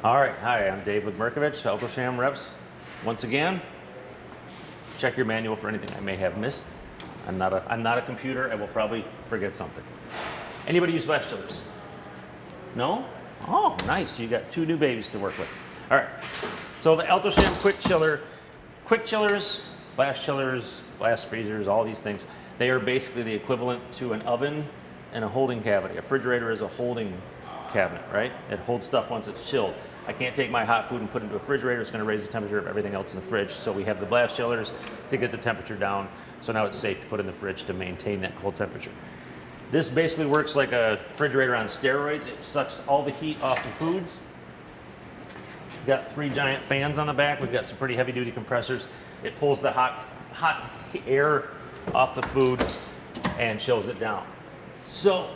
All right, hi, I'm Dave with Merkovich, Alto Shaam reps. Once again, check your manual for anything I may have missed. I'm not a computer. I will probably forget something. Anybody use blast chillers? No? Oh, nice. You got two new babies to work with. All right. So the Alto Shaam quick chillers, blast freezers, all these things, they are basically the equivalent to an oven and a holding cavity. A refrigerator is a holding cabinet, right? It holds stuff once it's chilled. I can't take my hot food and put it into a refrigerator. It's going to raise the temperature of everything else in the fridge. So we have the blast chillers to get the temperature down. So now it's safe to put in the fridge to maintain that cold temperature. This basically works like a refrigerator on steroids. It sucks all the heat off the foods. We've got 3 giant fans on the back. We've got some pretty heavy duty compressors. It pulls the hot air off the food and chills it down. So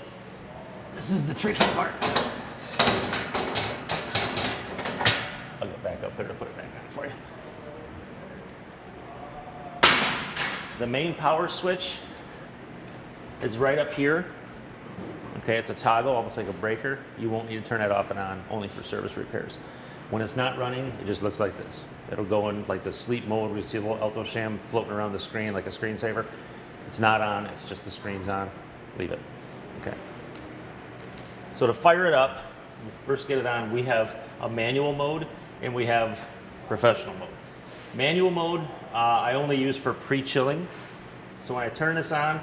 this is the tricky part. I'll get back up here to put it back on for you. The main power switch is right up here. Okay, it's a toggle, almost like a breaker. You won't need to turn that off and on, only for service repairs. When it's not running, it just looks like this. It'll go in like the sleep mode. We see a little Alto Shaam floating around the screen like a screensaver. It's not on, it's just the screen's on. Leave it. Okay. So to fire it up, when we first get it on, we have a manual mode and we have professional mode. Manual mode, I only use for pre-chilling. So when I turn this on,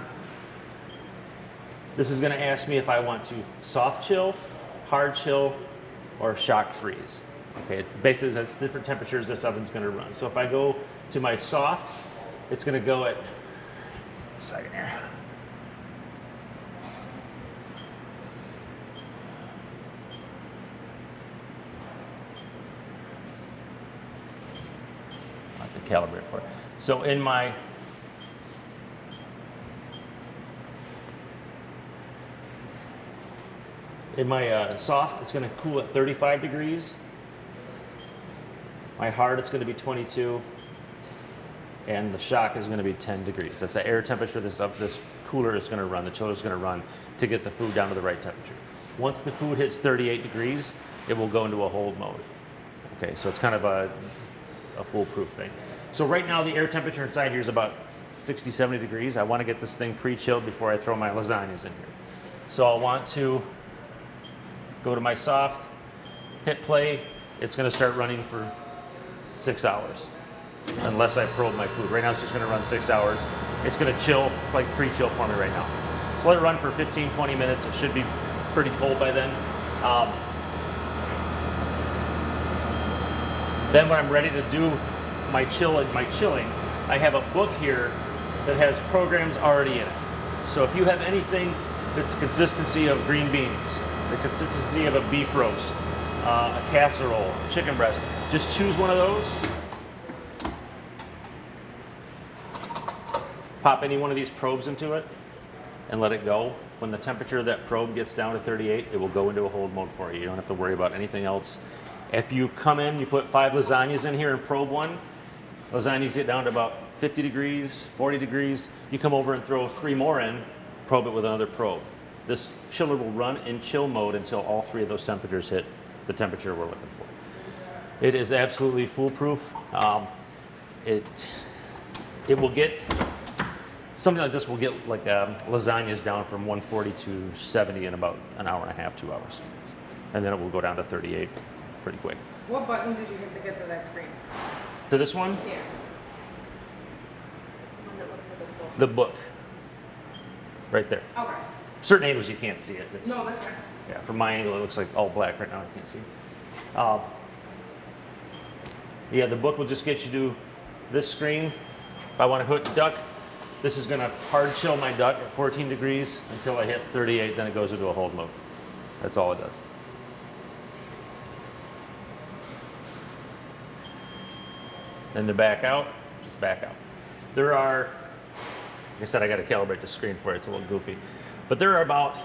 this is going to ask me if I want to soft chill, hard chill, or shock freeze. Okay, basically that's different temperatures this oven's going to run. So if I go to my soft, it's going to go at, a second here. I'll have to calibrate for it. So in my soft, it's going to cool at 35 degrees. My hard, it's going to be 22. And the shock is going to be 10 degrees. That's the air temperature this cooler is going to run, the chiller is going to run to get the food down to the right temperature. Once the food hits 38 degrees, it will go into a hold mode. Okay, so it's kind of a foolproof thing. So right now the air temperature inside here is about 60, 70 degrees. I want to get this thing pre-chilled before I throw my lasagnas in here. So I'll want to go to my soft, hit play. It's going to start running for 6 hours, unless I probe my food. Right now it's just going to run 6 hours. It's going to chill, like pre-chill for me right now. So let it run for 15, 20 minutes. It should be pretty cold by then. Then when I'm ready to do my chilling, I have a book here that has programs already in it. So if you have anything that's the consistency of green beans, the consistency of a beef roast, a casserole, chicken breast, just choose one of those. Pop any one of these probes into it and let it go. When the temperature of that probe gets down to 38, it will go into a hold mode for you. You don't have to worry about anything else. If you come in, you put 5 lasagnas in here and probe one, lasagnas get down to about 50 degrees, 40 degrees. You come over and throw 3 more in, probe it with another probe. This chiller will run in chill mode until all 3 of those temperatures hit the temperature we're looking for. It is absolutely foolproof. It will get, something like this will get like lasagnas down from 140 to 70 in about an hour and a half, 2 hours. And then it will go down to 38 pretty quick. What button did you hit to get to that screen? To this one? Yeah. One that looks like a book. The book. Right there. Okay. Certain angles you can't see it. No, that's fine. Yeah, from my angle it looks like all black right now. I can't see. Yeah, the book will just get you to this screen. If I want to hit duck, this is going to hard chill my duck at 14 degrees until I hit 38. Then it goes into a hold mode. That's all it does. Then to back out, just back out. There are, like I said, I got to calibrate the screen for it. It's a little goofy. But there are about,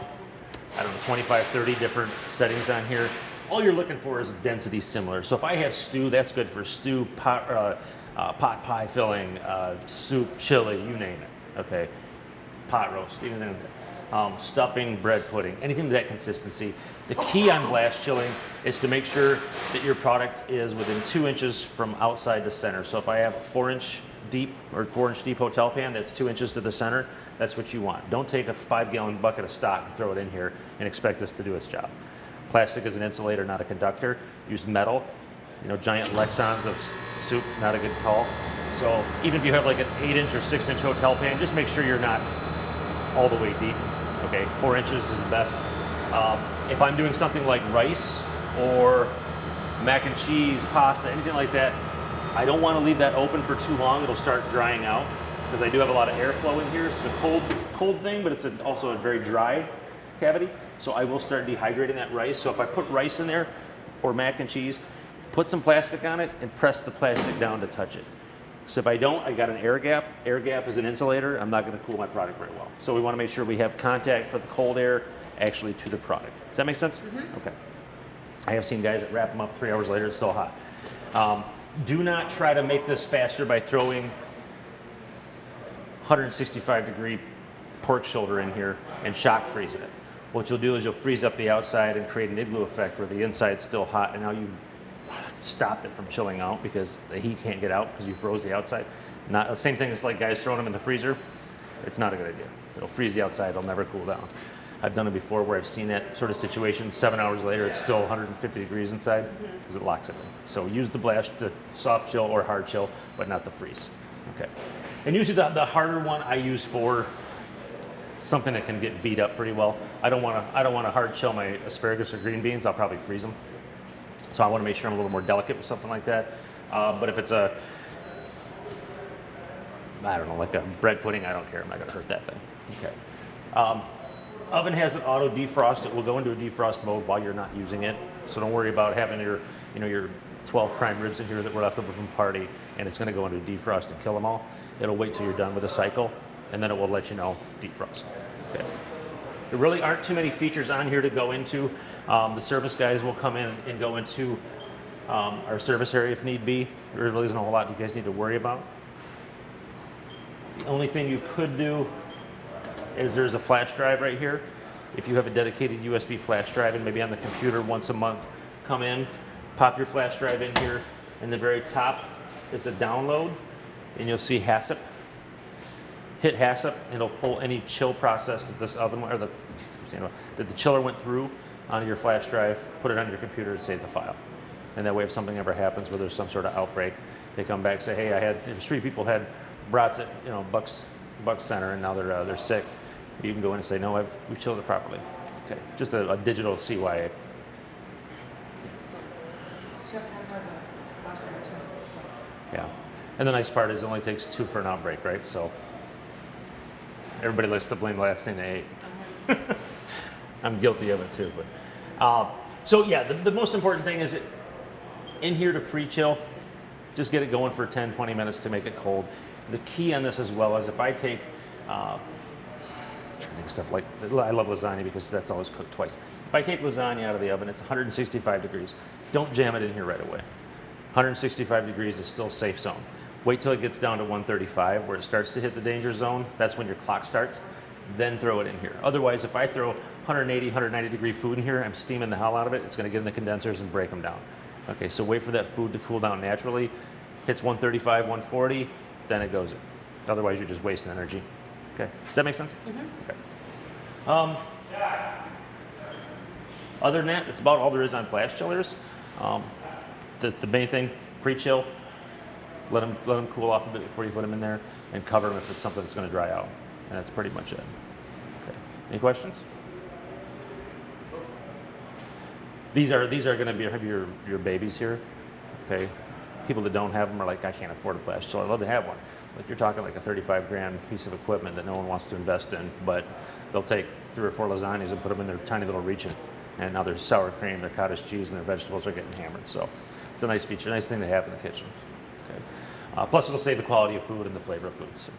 I don't know, 25, 30 different settings on here. All you're looking for is density similar. So if I have stew, that's good for stew, pot pie filling, soup, chili, you name it. Okay, pot roast, even then. stuffing, bread pudding, anything to that consistency. The key on blast chilling is to make sure that your product is within 2 inches from outside to center. So if I have a 4-inch deep or 4-inch deep hotel pan that's 2 inches to the center, that's what you want. Don't take a 5-gallon bucket of stock and throw it in here and expect this to do its job. Plastic is an insulator, not a conductor. Use metal. Giant Lexons of soup, not a good call. So even if you have like an 8-inch or 6-inch hotel pan, just make sure you're not all the way deep. Okay, 4 inches is best. If I'm doing something like rice or mac and cheese, pasta, anything like that, I don't want to leave that open for too long. It'll start drying out because I do have a lot of airflow in here. It's a cold thing, but it's also a very dry cavity. So I will start dehydrating that rice. So if I put rice in there or mac and cheese, put some plastic on it and press the plastic down to touch it. So if I don't, I got an air gap. Air gap is an insulator. I'm not going to cool my product very well. So we want to make sure we have contact for the cold air actually to the product. Does that make sense? Mm-hmm. Okay. I have seen guys that wrap them up 3 hours later, it's still hot. Do not try to make this faster by throwing 165 degree pork shoulder in here and shock freezing it. What you'll do is you'll freeze up the outside and create an igloo effect where the inside's still hot, and now you've stopped it from chilling out because the heat can't get out because you froze the outside. Not the same thing as like guys throwing them in the freezer. It's not a good idea. It'll freeze the outside, it'll never cool down. I've done it before where I've seen that sort of situation. 7 hours later, it's still 150 degrees inside because it locks it in. So use the blast to soft chill or hard chill, but not the freeze. Okay. And usually the harder one I use for something that can get beat up pretty well. I don't want to hard chill my asparagus or green beans. I'll probably freeze them. So I want to make sure I'm a little more delicate with something like that. But if it's I don't know, like a bread pudding, I don't care. I'm not going to hurt that thing. Okay. Oven has an auto defrost. It will go into a defrost mode while you're not using it. So don't worry about having your 12 prime ribs in here that were left over from party, and it's going to go into a defrost and kill them all. It'll wait till you're done with the cycle, and then it will let you know defrost. Okay. There really aren't too many features on here to go into. The service guys will come in and go into our service area if need be. There really isn't a whole lot you guys need to worry about. The only thing you could do is there's a flash drive right here. If you have a dedicated USB flash drive and maybe on the computer once a month, come in, pop your flash drive in here. In the very top is a download, and you'll see HACCP. Hit HACCP, and it'll pull any chill process that this oven or that the chiller went through onto your flash drive, put it on your computer, and save the file. And that way, if something ever happens where there's some sort of outbreak, they come back and say, "Hey, 3 people had brats at Bucks Center, and now they're sick." You can go in and say, "No, we chilled it properly." Okay, just a digital CYA. Chef kind of has a flash drive too. Yeah, and the nice part is it only takes 2 for an outbreak, right? So everybody likes to blame the last thing they ate. I'm guilty of it too, but so yeah, the most important thing is in here to pre-chill. Just get it going for 10-20 minutes to make it cold. The key on this as well is if I take stuff like, I love lasagna because that's always cooked twice. If I take lasagna out of the oven, it's 165 degrees. Don't jam it in here right away. 165 degrees is still safe zone. Wait till it gets down to 135 where it starts to hit the danger zone. That's when your clock starts. Then throw it in here. Otherwise, if I throw 180, 190 degree food in here, I'm steaming the hell out of it. It's going to get in the condensers and break them down. Okay, so wait for that food to cool down naturally. Hits 135, 140, then it goes in. Otherwise, you're just wasting energy. Okay, does that make sense? Mm-hmm. Okay. Other than that, that's about all there is on blast chillers. The main thing, pre-chill, let them cool off a bit before you put them in there, and cover them if it's something that's going to dry out. And that's pretty much it. Okay. Any questions? These are going to be your babies here. Okay. People that don't have them are like, I can't afford a blast chiller. I'd love to have one. Like you're talking like a 35 grand piece of equipment that no one wants to invest in, but they'll take 3 or 4 lasagnas and put them in their tiny little region. And now there's sour cream, their cottage cheese, and their vegetables are getting hammered. So it's a nice feature, nice thing to have in the kitchen. Okay. Plus it'll save the quality of food and the flavor of food. So.